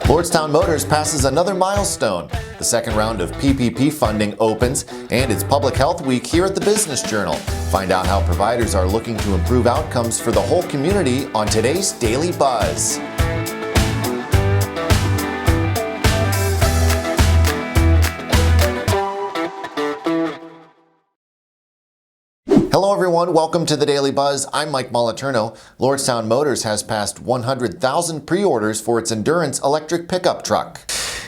Lordstown Motors passes another milestone. The second round of PPP funding opens, and it's Public Health Week here at the Business Journal. Find out how providers are looking to improve outcomes for the whole community on today's Daily Buzz. Hello everyone, welcome to the Daily Buzz. I'm Mike Moliterno. Lordstown Motors has passed 100,000 pre-orders for its Endurance electric pickup truck.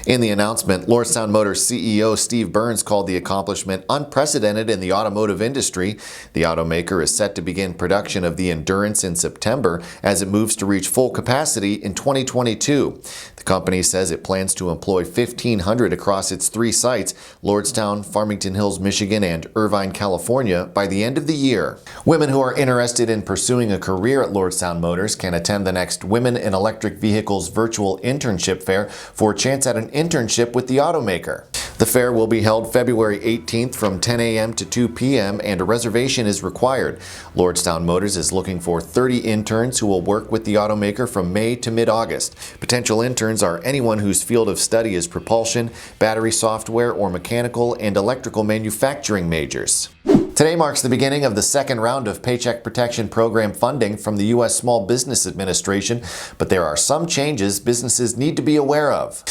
In the announcement, Lordstown Motors CEO Steve Burns called the accomplishment unprecedented in the automotive industry. The automaker is set to begin production of the Endurance in September as it moves to reach full capacity in 2022. The company says it plans to employ 1,500 across its three sites, Lordstown, Farmington Hills, Michigan, and Irvine, California, by the end of the year. Women who are interested in pursuing a career at Lordstown Motors can attend the next Women in Electric Vehicles virtual internship fair for a chance at an internship with the automaker. The fair will be held February 18th from 10 a.m. to 2 p.m. and a reservation is required. Lordstown Motors is looking for 30 interns who will work with the automaker from May to mid-August. Potential interns are anyone whose field of study is propulsion, battery software, or mechanical and electrical manufacturing majors. Today marks the beginning of the second round of Paycheck Protection Program funding from the US Small Business Administration, but there are some changes businesses need to be aware of.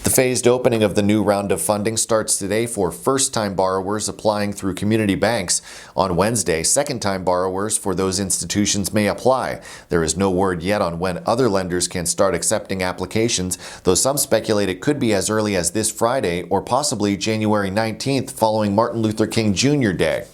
The phased opening of the new round of funding starts today for first-time borrowers applying through community banks. On Wednesday, second-time borrowers for those institutions may apply. There is no word yet on when other lenders can start accepting applications, though some speculate it could be as early as this Friday or possibly January 19th following Martin Luther King Jr. Day.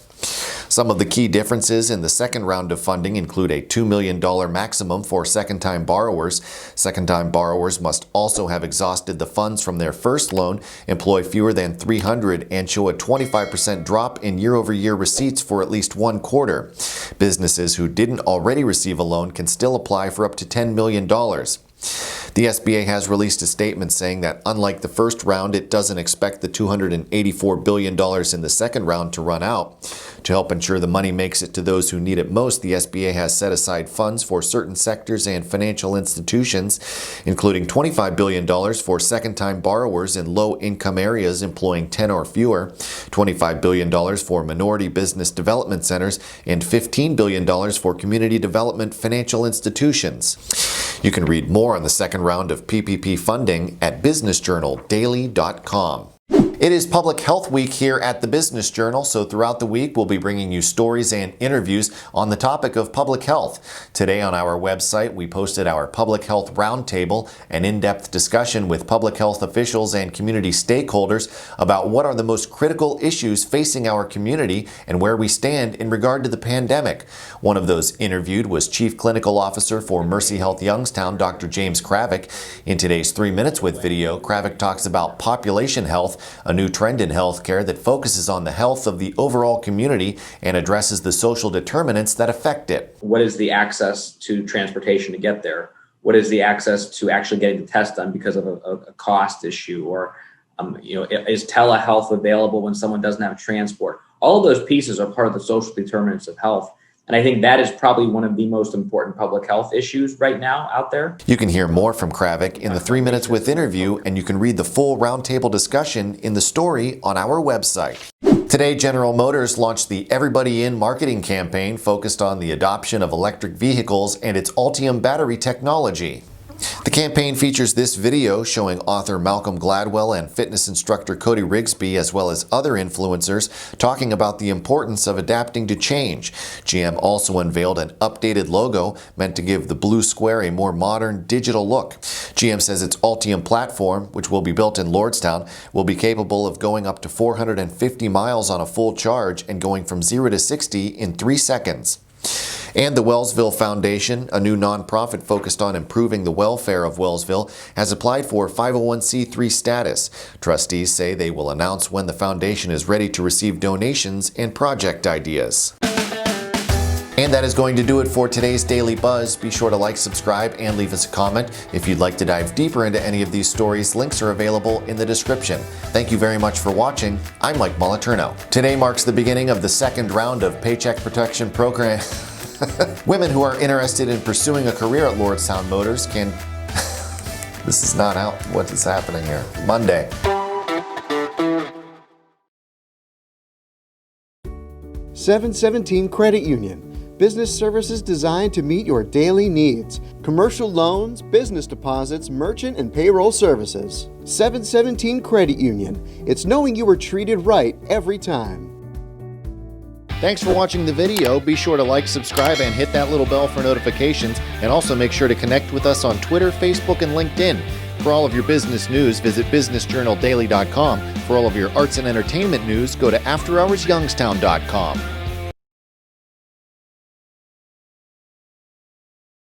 Some of the key differences in the second round of funding include a $2 million maximum for second-time borrowers. Second-time borrowers must also have exhausted the funds from their first loan, employ fewer than 300, and show a 25% drop in year-over-year receipts for at least one quarter. Businesses who didn't already receive a loan can still apply for up to $10 million. The SBA has released a statement saying that unlike the first round, it doesn't expect the $284 billion in the second round to run out. To help ensure the money makes it to those who need it most, the SBA has set aside funds for certain sectors and financial institutions, including $25 billion for second-time borrowers in low-income areas employing 10 or fewer, $25 billion for minority business development centers, and $15 billion for community development financial institutions. You can read more on the second round of PPP funding at businessjournaldaily.com. It is Public Health Week here at the Business Journal, so throughout the week we'll be bringing you stories and interviews on the topic of public health. Today on our website we posted our Public Health Roundtable, an in-depth discussion with public health officials and community stakeholders about what are the most critical issues facing our community and where we stand in regard to the pandemic. One of those interviewed was Chief Clinical Officer for Mercy Health Youngstown, Dr. James Kravec. In today's 3 Minutes with video, Kravec talks about population health, a new trend in healthcare that focuses on the health of the overall community and addresses the social determinants that affect it. What is the access to transportation to get there? What is the access to actually getting the test done because of a cost issue? Or, is telehealth available when someone doesn't have transport? All of those pieces are part of the social determinants of health. And I think that is probably one of the most important public health issues right now out there. You can hear more from Kravec in the 3 Minutes with interview, and you can read the full roundtable discussion in the story on our website. Today, General Motors launched the Everybody In marketing campaign focused on the adoption of electric vehicles and its Ultium battery technology. The campaign features this video showing author Malcolm Gladwell and fitness instructor Cody Rigsby, as well as other influencers, talking about the importance of adapting to change. GM also unveiled an updated logo meant to give the blue square a more modern digital look. GM says its Ultium platform, which will be built in Lordstown, will be capable of going up to 450 miles on a full charge and going from 0 to 60 in 3 seconds. And the Wellsville Foundation, a new nonprofit focused on improving the welfare of Wellsville, has applied for 501c3 status. Trustees say they will announce when the foundation is ready to receive donations and project ideas. And that is going to do it for today's Daily Buzz. Be sure to like, subscribe, and leave us a comment. If you'd like to dive deeper into any of these stories, links are available in the description. Thank you very much for watching. I'm Mike Moliterno. Today marks the beginning of the second round of Paycheck Protection Program. Women who are interested in pursuing a career at Lordstown Motors can This is not out what is happening here. Monday. $717 Credit Union. Business services designed to meet your daily needs. Commercial loans, business deposits, merchant and payroll services. 717 Credit Union. It's knowing you were treated right every time. Thanks for watching the video. Be sure to like, subscribe, and hit that little bell for notifications. And also make sure to connect with us on Twitter, Facebook, and LinkedIn. For all of your business news, visit businessjournaldaily.com. For all of your arts and entertainment news, go to afterhoursyoungstown.com.